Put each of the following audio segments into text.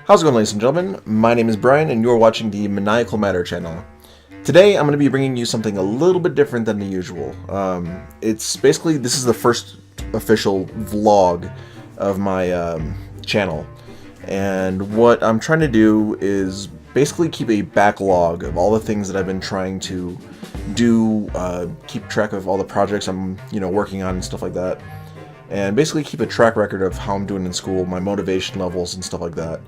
How's it going, ladies and gentlemen? My name is Brian, and you're watching the Maniacal channel. Today, I'm going to be bringing you something a little bit different than the usual. It's basically, this is the first official vlog of my channel. And what I'm trying to do is basically keep a backlog of all the things that I've been trying to do, keep track of all the projects I'm, working on and stuff like that. And basically keep a track record of how I'm doing in school, my motivation levels and stuff like that.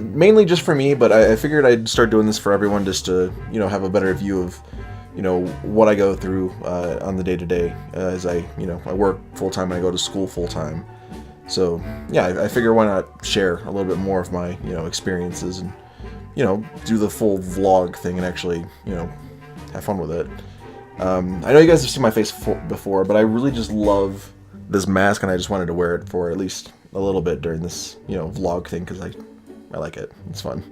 Mainly just for me, but I figured I'd start doing this for everyone just to, have a better view of, what I go through on the day-to-day as I work full-time and I go to school full-time. So, yeah, I figure why not share a little bit more of my, experiences and, do the full vlog thing and actually, have fun with it. I know you guys have seen my face before, but I really just love this mask, and I just wanted to wear it for at least a little bit during this, vlog thing, because I like it. It's fun.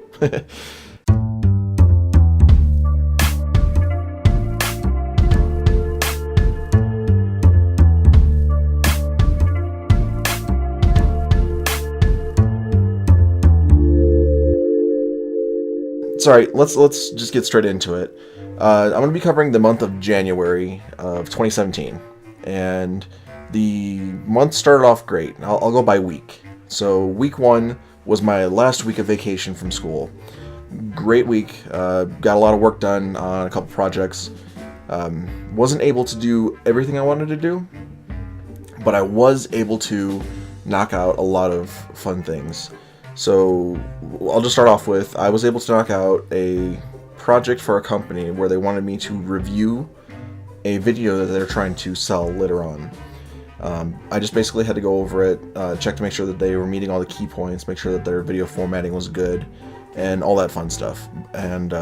Sorry, let's just get straight into it. I'm going to be covering the month of January of 2017, and the month started off great. I'll go by week. So week 1 was my last week of vacation from school. Great week. Got a lot of work done on a couple projects. Wasn't able to do everything I wanted to do, but I was able to knock out a lot of fun things. So I'll just start off with, I was able to knock out a project for a company where they wanted me to review a video that they're trying to sell later on. I just basically had to go over it, check to make sure that they were meeting all the key points, make sure that their video formatting was good, and all that fun stuff. And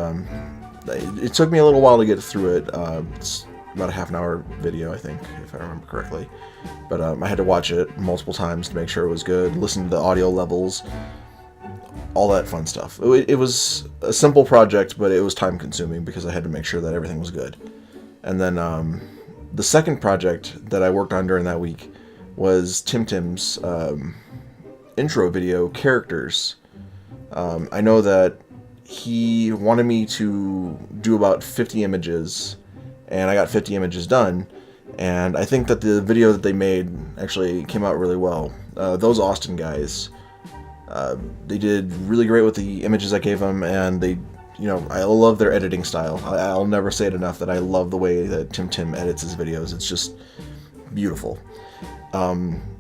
it took me a little while to get through it. It's about a half an hour video, I think, if I remember correctly. But I had to watch it multiple times to make sure it was good, listen to the audio levels, all that fun stuff. It was a simple project, but it was time consuming because I had to make sure that everything was good. And then the second project that I worked on during that week was Tim's intro video, Characters. I know that he wanted me to do about 50 images, and I got 50 images done, and I think that the video that they made actually came out really well. Those Austin guys, they did really great with the images I gave them, and they, I love their editing style. I'll never say it enough that I love the way that Tim edits his videos. It's just beautiful.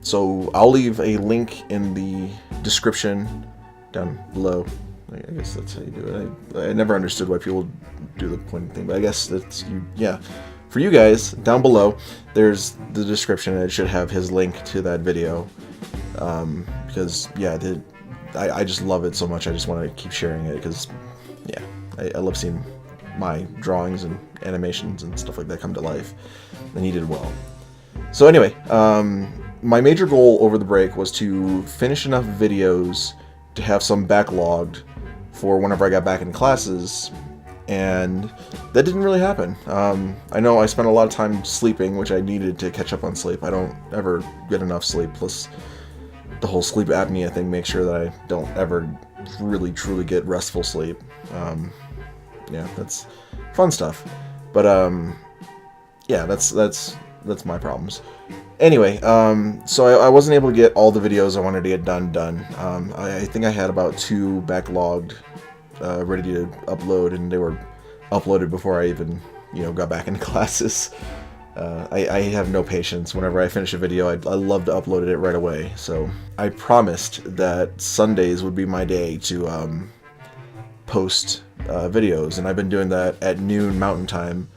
So I'll leave a link in the description down below. I guess that's how you do it. I never understood why people do the pointing thing, but I guess that's, yeah. For you guys, down below, there's the description, and it should have his link to that video. Because, yeah, I just love it so much, I just want to keep sharing it, because, yeah, I love seeing my drawings and animations and stuff like that come to life, and he did well. So anyway, my major goal over the break was to finish enough videos to have some backlogged for whenever I got back in classes, and that didn't really happen. I know I spent a lot of time sleeping, which I needed to catch up on sleep. I don't ever get enough sleep, plus the whole sleep apnea thing makes sure that I don't ever really truly get restful sleep. Yeah, that's fun stuff. But yeah, that's my problems. Anyway, so I wasn't able to get all the videos I wanted to get done. I think I had about 2 backlogged, ready to upload, and they were uploaded before I even, got back into classes. I have no patience. Whenever I finish a video, I love to upload it right away. So I promised that Sundays would be my day to post videos, and I've been doing that at noon Mountain Time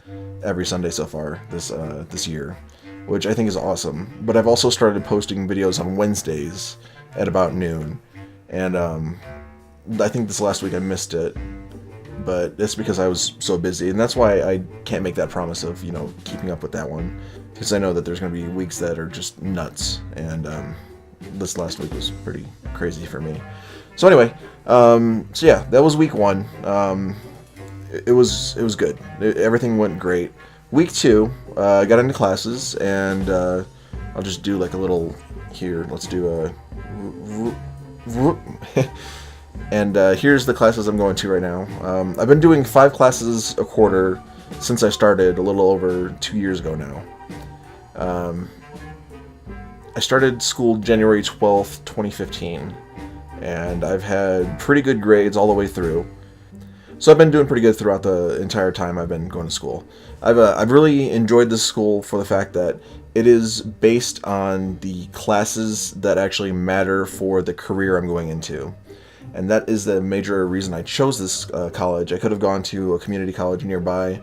every Sunday so far this year, which I think is awesome. But I've also started posting videos on Wednesdays at about noon, and I think this last week I missed it, but it's because I was so busy, and that's why I can't make that promise of, keeping up with that one, because I know that there's going to be weeks that are just nuts, and this last week was pretty crazy for me. So anyway, so yeah, that was week 1. It was good. Everything went great. Week 2, I got into classes, and I'll just do like a little here. Let's do a And here's the classes I'm going to right now. I've been doing 5 classes a quarter since I started a little over 2 years ago now. I started school January 12th, 2015, and I've had pretty good grades all the way through. So I've been doing pretty good throughout the entire time I've been going to school. I've really enjoyed this school for the fact that it is based on the classes that actually matter for the career I'm going into. And that is the major reason I chose this college. I could have gone to a community college nearby,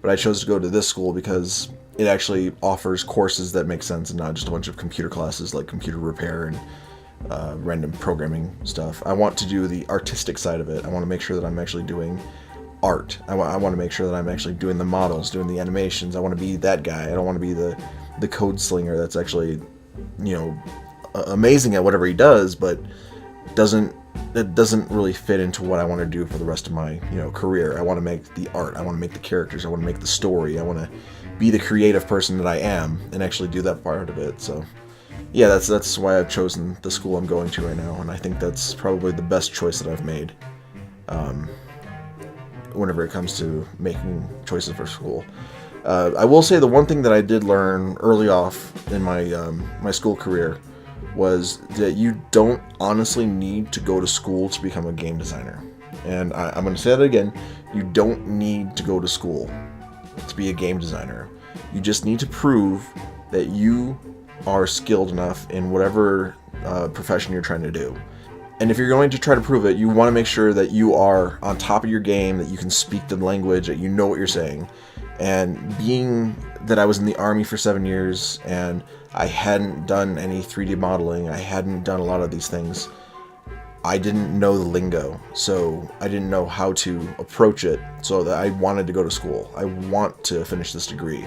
but I chose to go to this school because it actually offers courses that make sense and not just a bunch of computer classes like computer repair and random programming stuff. I want to do the artistic side of it. I want to make sure that I'm actually doing art. I want to make sure that I'm actually doing the models, doing the animations. I want to be that guy. I don't want to be the code slinger that's actually, amazing at whatever he does, but it doesn't really fit into what I want to do for the rest of my, career. I want to make the art. I want to make the characters. I want to make the story. I want to be the creative person that I am and actually do that part of it. So, yeah, that's why I've chosen the school I'm going to right now, and I think that's probably the best choice that I've made. Whenever it comes to making choices for school, I will say the one thing that I did learn early off in my school career was that you don't honestly need to go to school to become a game designer. And I'm going to say that again. You don't need to go to school to be a game designer. You just need to prove that you are skilled enough in whatever profession you're trying to do. And if you're going to try to prove it, you want to make sure that you are on top of your game, that you can speak the language, that you know what you're saying. And being that I was in the Army for 7 years and I hadn't done any 3D modeling, I hadn't done a lot of these things, I didn't know the lingo, so I didn't know how to approach it, so that I wanted to go to school. I want to finish this degree.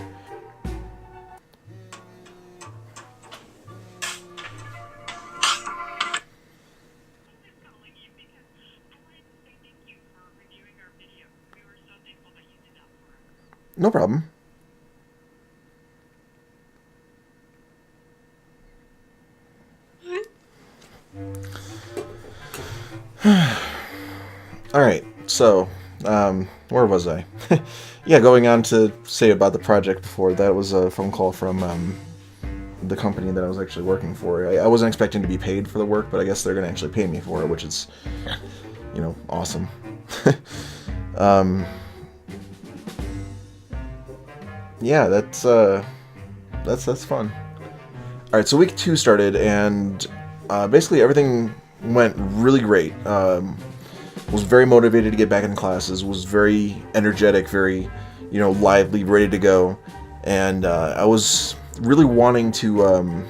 No problem. Alright, so, where was I? Yeah, going on to say about the project before, that was a phone call from the company that I was actually working for. I wasn't expecting to be paid for the work, but I guess they're going to actually pay me for it, which is, awesome. Yeah, that's fun. Alright, so week 2 started, and basically everything went really great. Was very motivated to get back in classes, was very energetic, very, lively, ready to go. And I was really wanting to,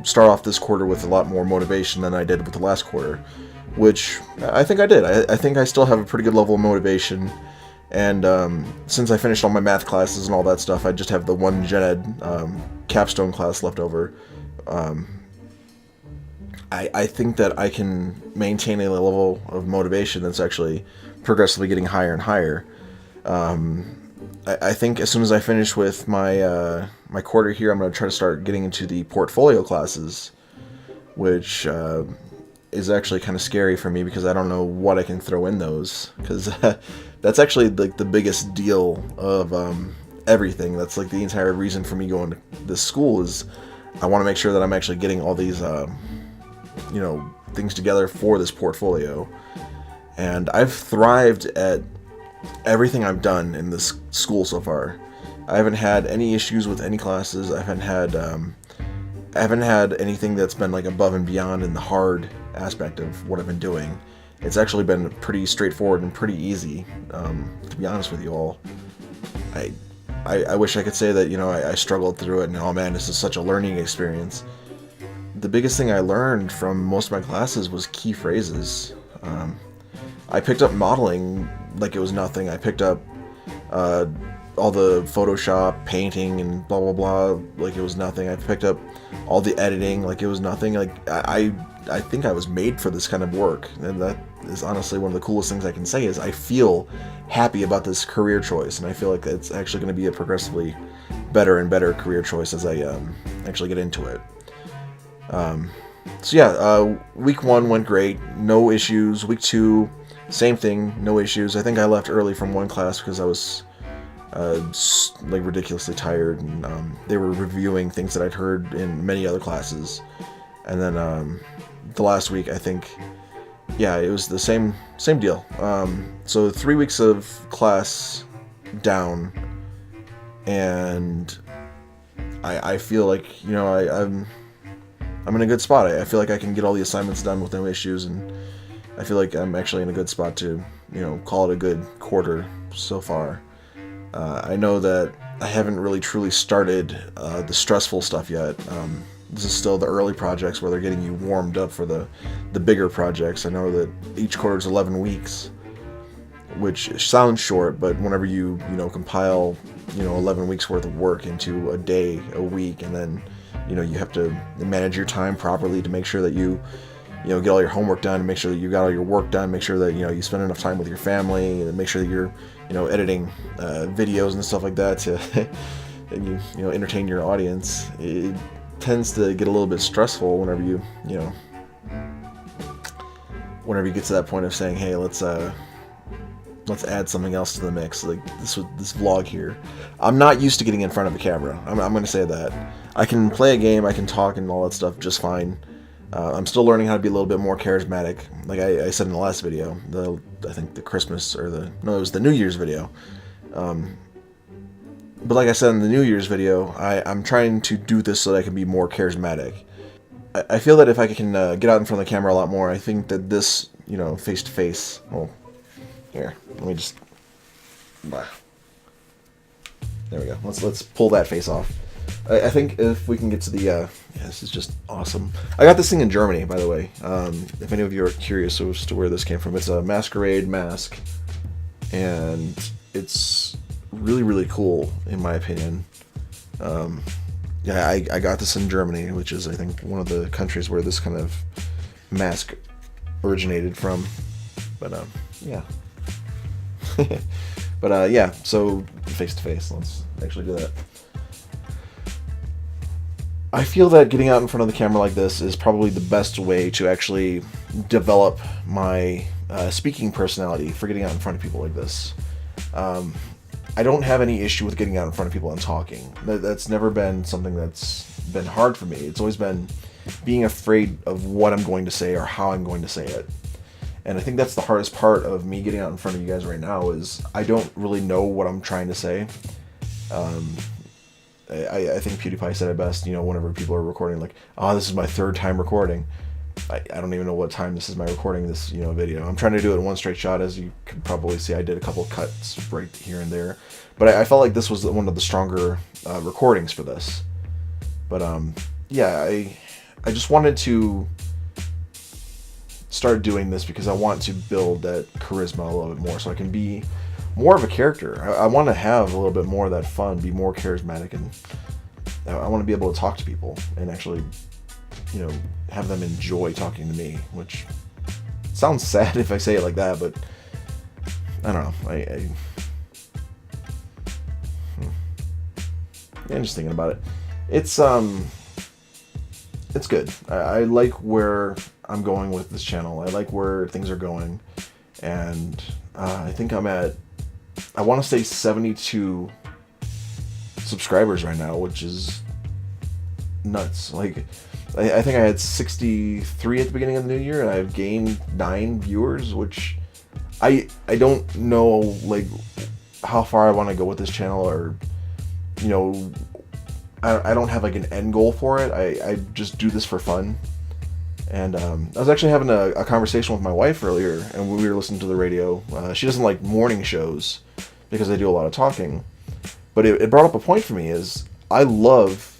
start off this quarter with a lot more motivation than I did with the last quarter, which I think I did. I think I still have a pretty good level of motivation. And since I finished all my math classes and all that stuff, I just have the one gen ed capstone class left over. I think that I can maintain a level of motivation that's actually progressively getting higher and higher. I think as soon as I finish with my my quarter here, I'm going to try to start getting into the portfolio classes, which is actually kind of scary for me because I don't know what I can throw in those, because that's actually like the biggest deal of everything. That's like the entire reason for me going to this school is I want to make sure that I'm actually getting all these things together for this portfolio. And I've thrived at everything I've done in this school so far. I haven't had any issues with any classes. I haven't had anything that's been like above and beyond in the hard aspect of what I've been doing. It's actually been pretty straightforward and pretty easy, to be honest with you all. I wish I could say that, I struggled through it and, oh man, this is such a learning experience. The biggest thing I learned from most of my classes was key phrases. I picked up modeling like it was nothing. I picked up all the Photoshop, painting, and blah blah blah like it was nothing. I picked up all the editing like it was nothing. Like I think I was made for this kind of work, and that is honestly one of the coolest things I can say is I feel happy about this career choice, and I feel like it's actually going to be a progressively better and better career choice as I actually get into it. So yeah, week 1 went great, no issues. Week 2, same thing, no issues. I think I left early from one class because I was like ridiculously tired, and they were reviewing things that I'd heard in many other classes. And then the last week, I think, yeah, it was the same deal. So 3 weeks of class down, and I feel like, you know, I'm in a good spot. I feel like I can get all the assignments done with no issues, and I feel like I'm actually in a good spot to, you know, call it a good quarter so far. I know that I haven't really truly started the stressful stuff yet. This is still the early projects where they're getting you warmed up for the bigger projects. I know that each quarter is 11 weeks, which sounds short, but whenever you compile, 11 weeks worth of work into a day, a week, and then, you have to manage your time properly to make sure that you get all your homework done, make sure that you got all your work done, make sure that, you spend enough time with your family, and make sure that you're, editing videos and stuff like that to, and you entertain your audience. It tends to get a little bit stressful whenever whenever you get to that point of saying, hey, let's add something else to the mix, like this vlog here. I'm not used to getting in front of a camera. I'm going to say that. I can play a game, I can talk and all that stuff just fine. I'm still learning how to be a little bit more charismatic. Like I said in the last video, I think the Christmas it was the New Year's video. But like I said in the New Year's video, I'm trying to do this so that I can be more charismatic. I feel that if I can get out in front of the camera a lot more, I think that this, face to face. Well, here, let me just. There we go. Let's pull that face off. I think if we can get to the, yeah, this is just awesome. I got this thing in Germany, by the way. If any of you are curious as to where this came from, it's a masquerade mask, and it's really, really cool in my opinion. Yeah, I got this in Germany, which is I think one of the countries where this kind of mask originated from. But yeah. But yeah, so face to face. Let's actually do that. I feel that getting out in front of the camera like this is probably the best way to actually develop my speaking personality for getting out in front of people like this. I don't have any issue with getting out in front of people and talking. That's never been something that's been hard for me. It's always been being afraid of what I'm going to say or how I'm going to say it. And I think that's the hardest part of me getting out in front of you guys right now is I don't really know what I'm trying to say. I think PewDiePie said it best, whenever people are recording, like, oh, this is my 3rd time recording. I don't even know what time this is my recording this, video. I'm trying to do it in one straight shot, as you can probably see. I did a couple cuts right here and there. But I felt like this was one of the stronger recordings for this. But, yeah, I just wanted to start doing this because I want to build that charisma a little bit more so I can be more of a character. I want to have a little bit more of that fun, be more charismatic, and I want to be able to talk to people and actually, have them enjoy talking to me, which sounds sad if I say it like that, but I don't know. I'm just thinking about it. It's good. I like where I'm going with this channel. I like where things are going, and I think I'm at, I want to say 72 subscribers right now, which is nuts. Like, I think I had 63 at the beginning of the new year, and I've gained 9 viewers, which I don't know, like, how far I want to go with this channel, or, I don't have, like, an end goal for it. I just do this for fun. And I was actually having a conversation with my wife earlier, and we were listening to the radio. She doesn't like morning shows because they do a lot of talking. But it brought up a point for me is I always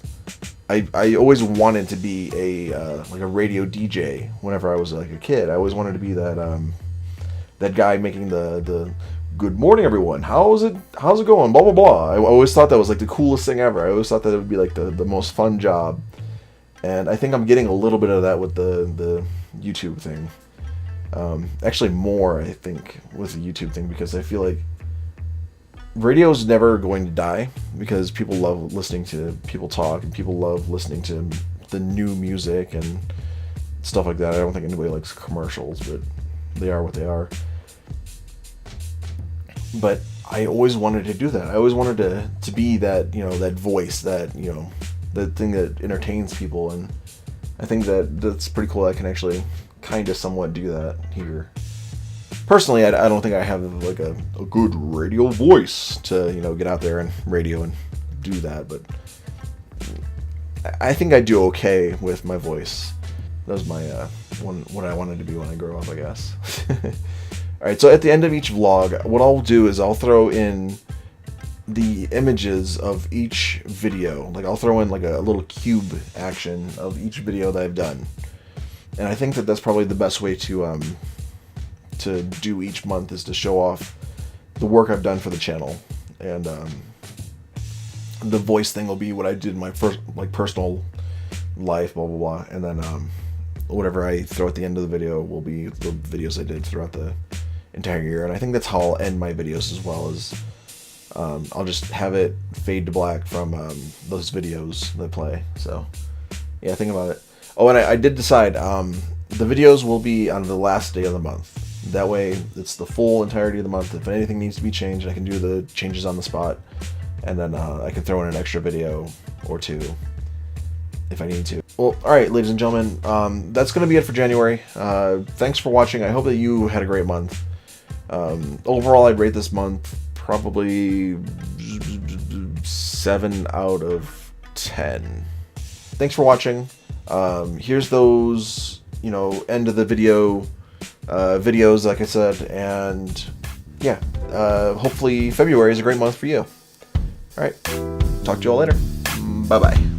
wanted to be like a radio DJ whenever I was like a kid. I always wanted to be that guy making the good morning everyone, how's it going, blah blah blah. I always thought that was like the coolest thing ever. I always thought that it would be like the most fun job. And I think I'm getting a little bit of that with the YouTube thing. Actually more, I think, with the YouTube thing, because I feel like radio's never going to die, because people love listening to people talk, and people love listening to the new music, and stuff like that. I don't think anybody likes commercials, but they are what they are. But I always wanted to do that. I always wanted to be that, that voice, that, that thing that entertains people. And I think that's pretty cool. I can actually kind of somewhat do that here. Personally, I don't think I have like a good radio voice to, get out there and radio and do that. But I think I do okay with my voice. That was my what I wanted to be when I grow up, I guess. Alright, so at the end of each vlog, what I'll do is I'll throw in the images of each video. Like, I'll throw in like a little cube action of each video that I've done. And I think that's probably the best way to do each month, is to show off the work I've done for the channel. And the voice thing will be what I did in my first, like, personal life, blah, blah, blah. And then whatever I throw at the end of the video will be the videos I did throughout the entire year. And I think that's how I'll end my videos as well, as I'll just have it fade to black from those videos that play. So yeah, think about it. Oh, and I did decide the videos will be on the last day of the month. That way it's the full entirety of the month. If anything needs to be changed, I can do the changes on the spot, and then I can throw in an extra video or two if I need to. Well, alright, ladies and gentlemen, that's going to be it for January. Thanks for watching. I hope that you had a great month. Overall, I'd rate this month probably 7 out of 10. Thanks for watching. Here's those, end of the video videos, like I said, and yeah, hopefully February is a great month for you. Alright, talk to you all later. Bye-bye.